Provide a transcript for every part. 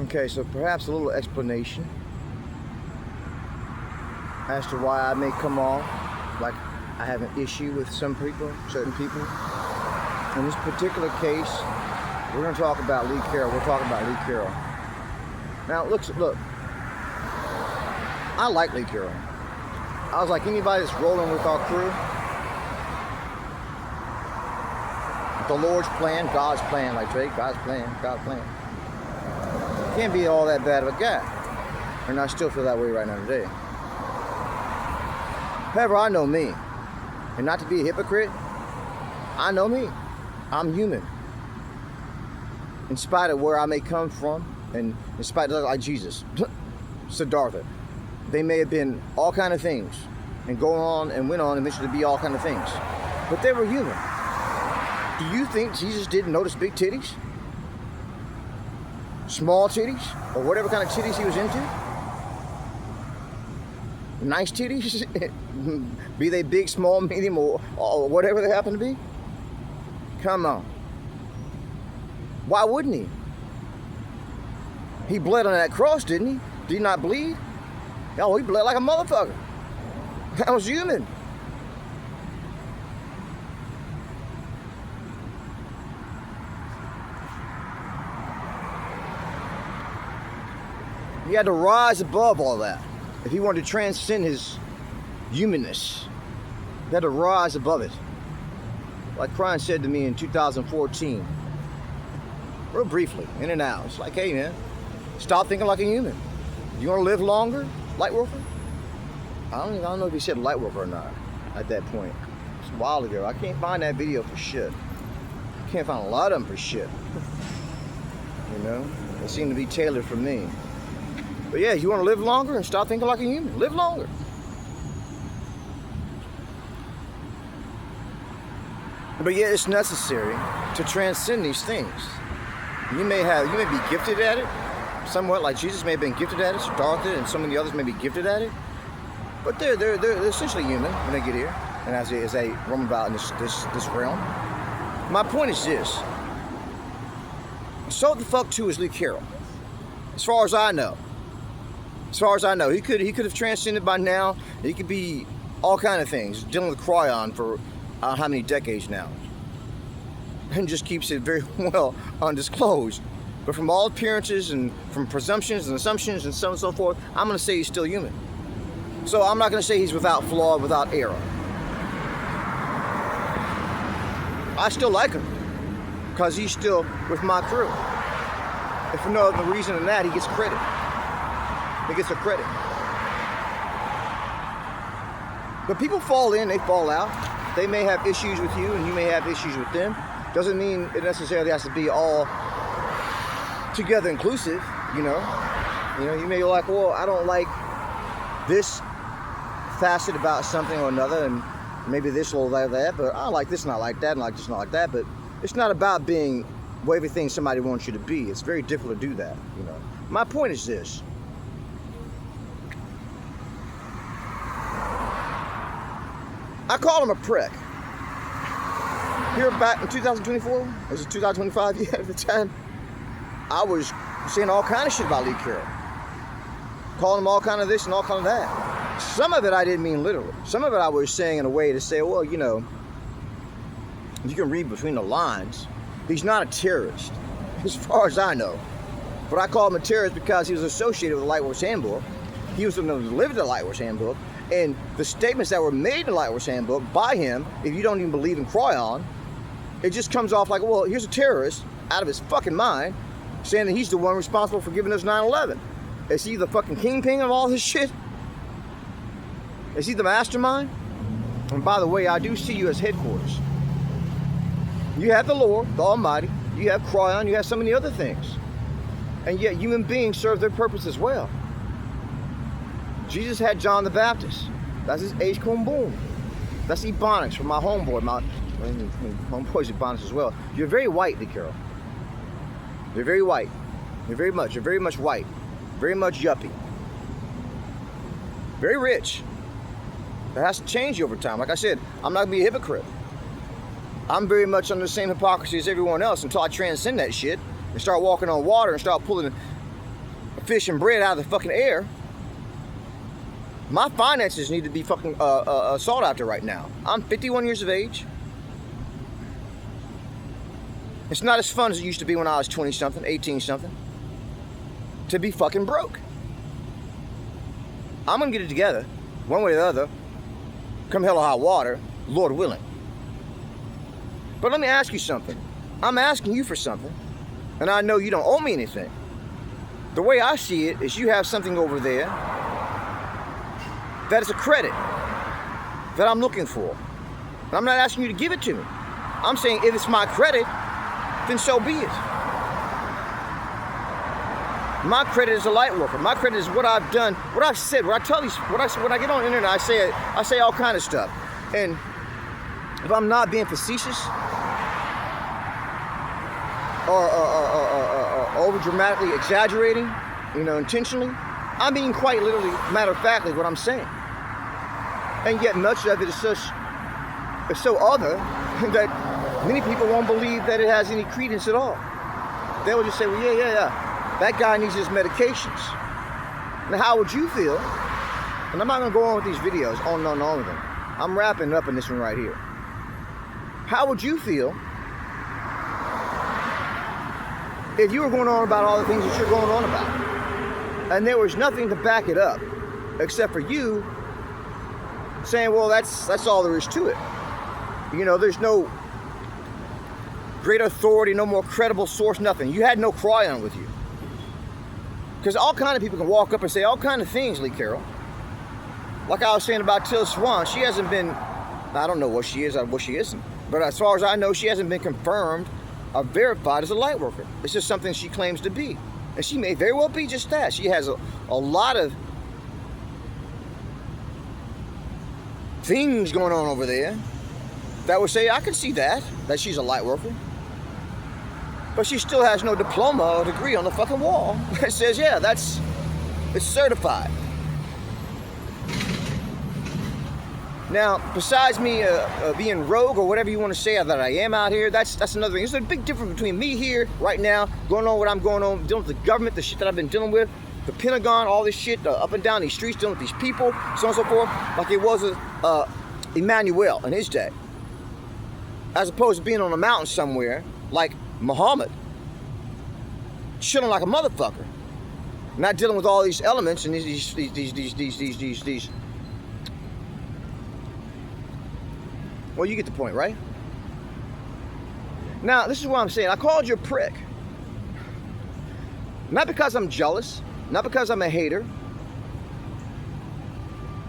Okay, so perhaps a little explanation as to why I may come off like I have an issue with some people, certain people. In this particular case, we're going to talk about Lee Carroll. We're talking about Lee Carroll. Now, look, I like Lee Carroll. I was like anybody that's rolling with our crew. The Lord's plan, God's plan, like Drake, God's plan, God's plan. Can't be all that bad of a guy. And I still feel that way right now today. However, I know me. And not to be a hypocrite, I know me. I'm human. In spite of where I may come from, and in spite of like Jesus, Siddhartha, they may have been all kind of things, and go on and went on eventually to be all kind of things. But they were human. Do you think Jesus didn't notice big titties? Small titties? Or whatever kind of titties he was into? Nice titties? Be they big, small, medium, or whatever they happen to be? Come on. Why wouldn't he? He bled on that cross, didn't he? Did he not bleed? Oh, he bled like a motherfucker. That was human. He had to rise above all that. If he wanted to transcend his humanness, he had to rise above it. Like Brian said to me in 2014, real briefly, in and out. It's like, hey man, stop thinking like a human. You want to live longer, Lightworker? I don't know if he said Lightworker or not at that point. It's a while ago. I can't find that video for shit. I can't find a lot of them for shit. You know, they seem to be tailored for me. But yeah, you want to live longer and stop thinking like a human. Live longer. But yeah, it's necessary to transcend these things. You may be gifted at it, somewhat like Jesus may have been gifted at it, Siddhartha and some of the others may be gifted at it. But they're essentially human when they get here, and as they roam about in this realm. My point is this: so the fuck too is Lee Carroll. As far as I know. As far as I know, he could have transcended by now. He could be all kind of things, dealing with Cryon for how many decades now, and just keeps it very well undisclosed. But from all appearances and from presumptions and assumptions and so on and so forth, I'm going to say he's still human. So I'm not going to say he's without flaw, without error. I still like him because he's still with my crew. If for no other reason than that, he gets credit. He gets a credit. But people fall in, they fall out. They may have issues with you and you may have issues with them. Doesn't mean it necessarily has to be all together inclusive, you know. You may be like, well, I don't like this facet about something or another, and maybe this or that, but I like this and I like that and I like this and I like that. But it's not about being everything somebody wants you to be. It's very difficult to do that, you know. My point is this. I call him a prick. Here back in 2024, was it 2025? Yeah, at the time, I was saying all kind of shit about Lee Carroll. Calling him all kind of this and all kind of that. Some of it I didn't mean literally. Some of it I was saying in a way to say, well, you know, you can read between the lines. He's not a terrorist, as far as I know. But I call him a terrorist because he was associated with the Lightworks Handbook. He was the one who delivered the Lightworks Handbook. And the statements that were made in the Lightworks Handbook by him, if you don't even believe in Cryon, it just comes off like, well, here's a terrorist out of his fucking mind saying that he's the one responsible for giving us 9/11. Is he the fucking kingpin of all this shit? Is he the mastermind? And by the way, I do see you as headquarters. You have the Lord, the Almighty, you have Cryon, you have so many other things. And yet human beings serve their purpose as well. Jesus had John the Baptist. That's his H-Comb Boom. That's Ebonics from my homeboy. My homeboy's Ebonics as well. You're very white, Lee Carroll. You're very white. You're very much white. Very much yuppie. Very rich. That has to change over time. Like I said, I'm not going to be a hypocrite. I'm very much under the same hypocrisy as everyone else until I transcend that shit and start walking on water and start pulling fish and bread out of the fucking air. My finances need to be fucking sought after right now. I'm 51 years of age. It's not as fun as it used to be when I was 20-something, 18-something. To be fucking broke. I'm gonna get it together, one way or the other, come hell or high water, Lord willing. But let me ask you something. I'm asking you for something, and I know you don't owe me anything. The way I see it is you have something over there that is a credit that I'm looking for. And I'm not asking you to give it to me. I'm saying if it's my credit, then so be it. My credit is a light worker. My credit is what I've done, what I've said, what I tell these, when I get on the internet, I say all kind of stuff. And if I'm not being facetious or over dramatically exaggerating, intentionally, I'm being quite literally, matter of factly, what I'm saying. And yet much of it is so other that many people won't believe that it has any credence at all. They will just say, well, yeah. That guy needs his medications. Now, how would you feel? And I'm not going to go on with these videos, on and on with them. I'm wrapping up in this one right here. How would you feel if you were going on about all the things that you're going on about, and there was nothing to back it up except for you saying, well, that's all there is to it. There's no great authority, no more credible source, nothing. You had no cryon with you. Because all kind of people can walk up and say all kind of things, Lee Carroll. Like I was saying about Till Swan, she hasn't been, I don't know what she is or what she isn't, but as far as I know, she hasn't been confirmed or verified as a light worker. It's just something she claims to be. And she may very well be just that. She has a lot of things going on over there that would say, I can see that she's a light worker. But she still has no diploma or degree on the fucking wall that says, yeah, it's certified. Now, besides me being rogue or whatever you want to say that I am out here, that's another thing. There's a big difference between me here right now, going on what I'm going on, dealing with the government, the shit that I've been dealing with, the Pentagon, all this shit, up and down these streets, dealing with these people, so on and so forth, like it was Emmanuel in his day. As opposed to being on a mountain somewhere, like Muhammad, chilling like a motherfucker, not dealing with all these elements and these. Well, you get the point, right? Now, this is what I'm saying. I called you a prick, not because I'm jealous, not because I'm a hater,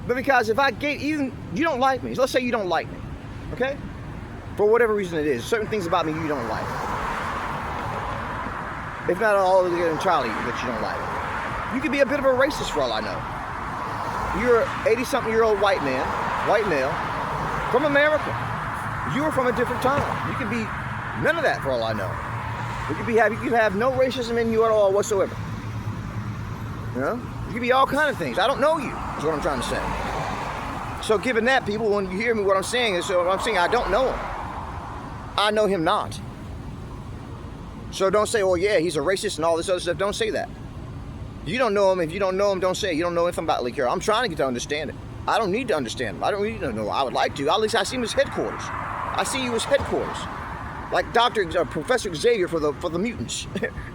but because if I get you don't like me. So let's say you don't like me, okay? For whatever reason it is, certain things about me you don't like. If not all entirely that you don't like. You could be a bit of a racist for all I know. You're an 80-something-year-old white male, from America. You are from a different time. You could be none of that for all I know. You could have no racism in you at all whatsoever. You could be all kind of things. I don't know you, is what I'm trying to say. So given that, people, when you hear me, what I'm saying is, I don't know him. I know him not. So don't say, oh yeah, he's a racist and all this other stuff. Don't say that. You don't know him. If you don't know him, don't say it. You don't know anything about Lee Carroll. I'm trying to get to understand it. I don't need to understand him. I don't need to know. I would like to. At least I see him as headquarters. I see you as headquarters. Like Professor Xavier for the mutants.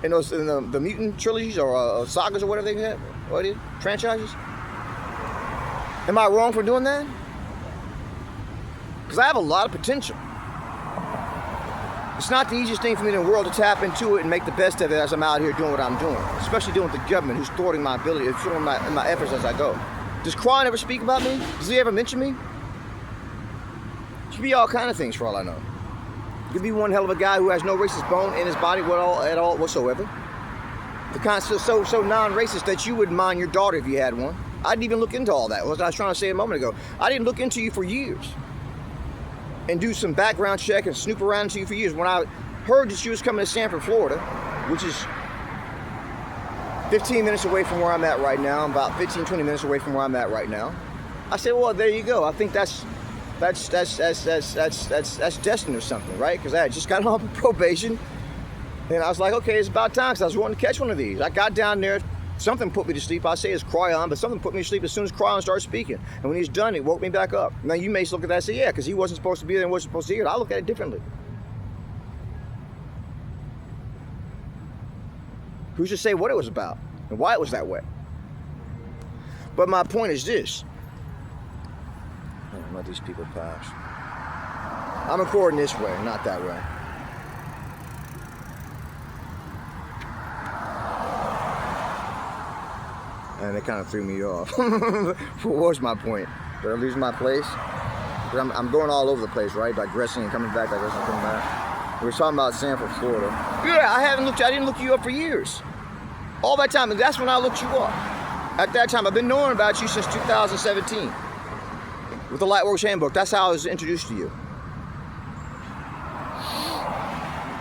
in the mutant trilogies or sagas or whatever they have. What is it? Franchises? Am I wrong for doing that? Because I have a lot of potential. It's not the easiest thing for me in the world to tap into it and make the best of it as I'm out here doing what I'm doing. Especially dealing with the government who's thwarting my ability, thwarting my efforts as I go. Does Quan ever speak about me? Does he ever mention me? It could be all kind of things for all I know. He could be one hell of a guy who has no racist bone in his body at all whatsoever. The kind so non-racist that you wouldn't mind your daughter if you had one. I didn't even look into all that. What I was trying to say a moment ago. I didn't look into you for years. And do some background check and snoop around into you for years. When I heard that she was coming to Sanford, Florida, which is 15 minutes away from where I'm at right now. I'm about 15, 20 minutes away from where I'm at right now. I said, well, there you go. I think that's destined or something, right? Because I had just got off of probation. And I was like, okay, it's about time, because I was wanting to catch one of these. I got down there, Something put me to sleep. I say it's Cryon, but something put me to sleep as soon as Cryon started speaking. And when he's done, he woke me back up. Now you may look at that and say, yeah, because he wasn't supposed to be there and wasn't supposed to hear it. I look at it differently. Who's to say what it was about and why it was that way? But my point is this. Let these people pass. I'm recording this way, not that way. And it kind of threw me off. What was my point? Did I lose my place? I'm going all over the place, right? Digressing and coming back, digressing and coming back. We were talking about Sanford, Florida. Yeah, I didn't look you up for years. All that time, and that's when I looked you up. At that time, I've been knowing about you since 2017. With the Lightworks Handbook, that's how I was introduced to you.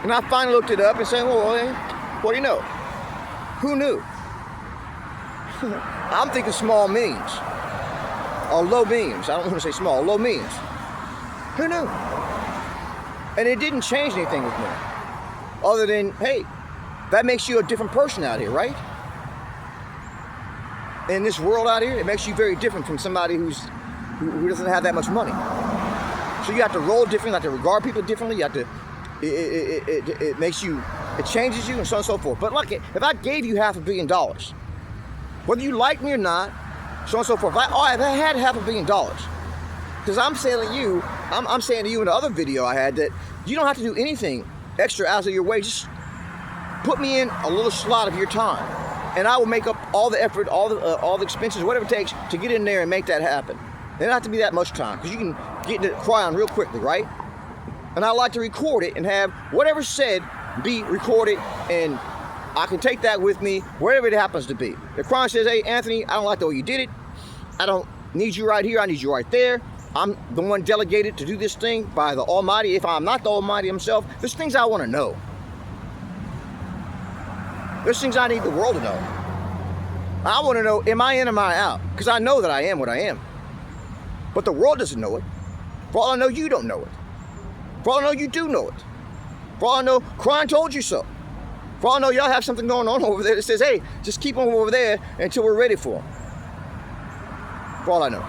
And I finally looked it up and said, well, what do you know? Who knew? I'm thinking small means. Or low means. I don't want to say small, low means. Who knew? And it didn't change anything with me. Other than, hey, that makes you a different person out here, right? In this world out here, it makes you very different from somebody who doesn't have that much money. So you have to roll different, you have to regard people differently, you have to, it makes you, it changes you and so on and so forth. But look, if I gave you $500 million, whether you like me or not, so on and so forth, if I had $500 million, because I'm saying to you, I'm saying to you in the other video I had that you don't have to do anything extra out of your way, just put me in a little slot of your time, and I will make up all the effort, all the expenses, whatever it takes to get in there and make that happen. It doesn't have to be that much time, because you can get into Cryon real quickly, right? And I like to record it and have whatever's said be recorded, and I can take that with me wherever it happens to be. If Cryon says, hey, Anthony, I don't like the way you did it. I don't need you right here. I need you right there. I'm the one delegated to do this thing by the Almighty. If I'm not the Almighty himself, there's things I want to know. There's things I need the world to know. I want to know, am I in or am I out? Because I know that I am what I am. But the world doesn't know it. For all I know, you don't know it. For all I know, you do know it. For all I know, Cryon told you so. For all I know, y'all have something going on over there that says, hey, just keep them over there until we're ready for them. For all I know.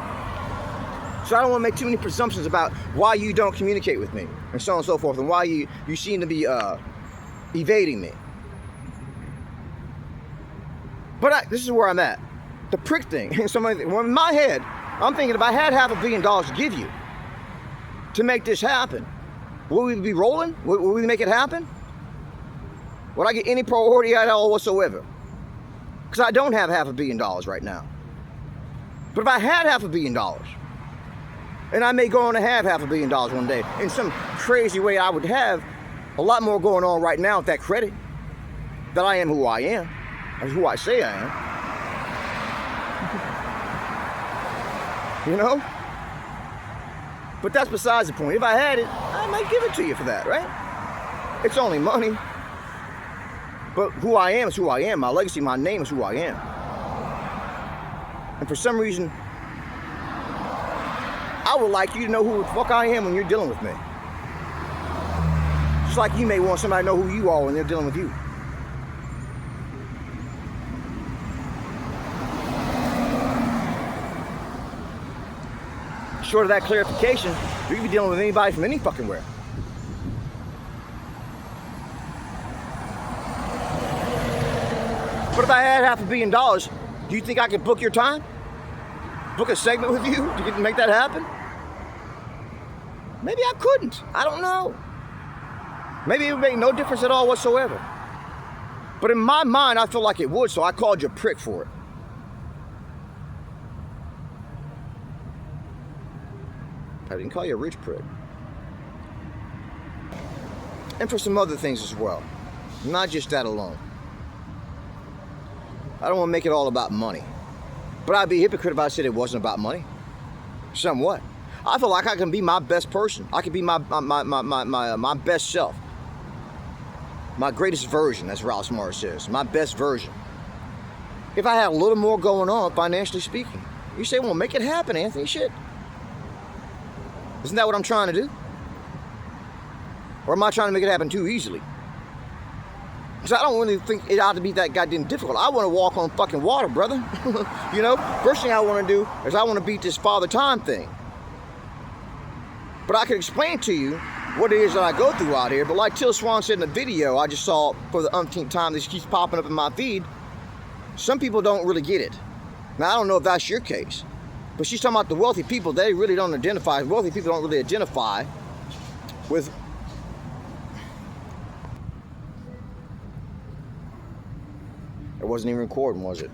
So I don't want to make too many presumptions about why you don't communicate with me, and so on and so forth, and why you seem to be evading me. But this is where I'm at. The prick thing. In my head, I'm thinking if I had $500 million to give you to make this happen, would we be rolling? Would we make it happen? Would I get any priority at all whatsoever? Because I don't have $500 million right now. But if I had $500 million, and I may go on to have $500 million one day, in some crazy way I would have a lot more going on right now with that credit, that I am who I am, or who I say I am. You know? But that's besides the point. If I had it, I might give it to you for that, right? It's only money. But who I am is who I am. My legacy, my name is who I am. And for some reason, I would like you to know who the fuck I am when you're dealing with me. Just like you may want somebody to know who you are when they're dealing with you. Short of that clarification, you can be dealing with anybody from any fucking where. But if I had $500 million, do you think I could book your time? Book a segment with you to make that happen? Maybe I couldn't. I don't know. Maybe it would make no difference at all whatsoever. But in my mind, I feel like it would, so I called you a prick for it. I didn't call you a rich prick. And for some other things as well. Not just that alone. I don't want to make it all about money. But I'd be a hypocrite if I said it wasn't about money. Somewhat. I feel like I can be my best person. I can be my best self. My greatest version, as Ralph Smart says. My best version. If I had a little more going on, financially speaking. You say, well, make it happen, Anthony. Shit. Isn't that what I'm trying to do? Or am I trying to make it happen too easily? Because I don't really think it ought to be that goddamn difficult. I want to walk on fucking water, brother. You know? First thing I want to do is I want to beat this Father Time thing. But I can explain to you what it is that I go through out here. But like Till Swan said in the video I just saw for the umpteenth time, this keeps popping up in my feed. Some people don't really get it. Now, I don't know if that's your case. But she's talking about the wealthy people. They really don't identify. Wealthy people don't really identify with... It wasn't even recording, was it?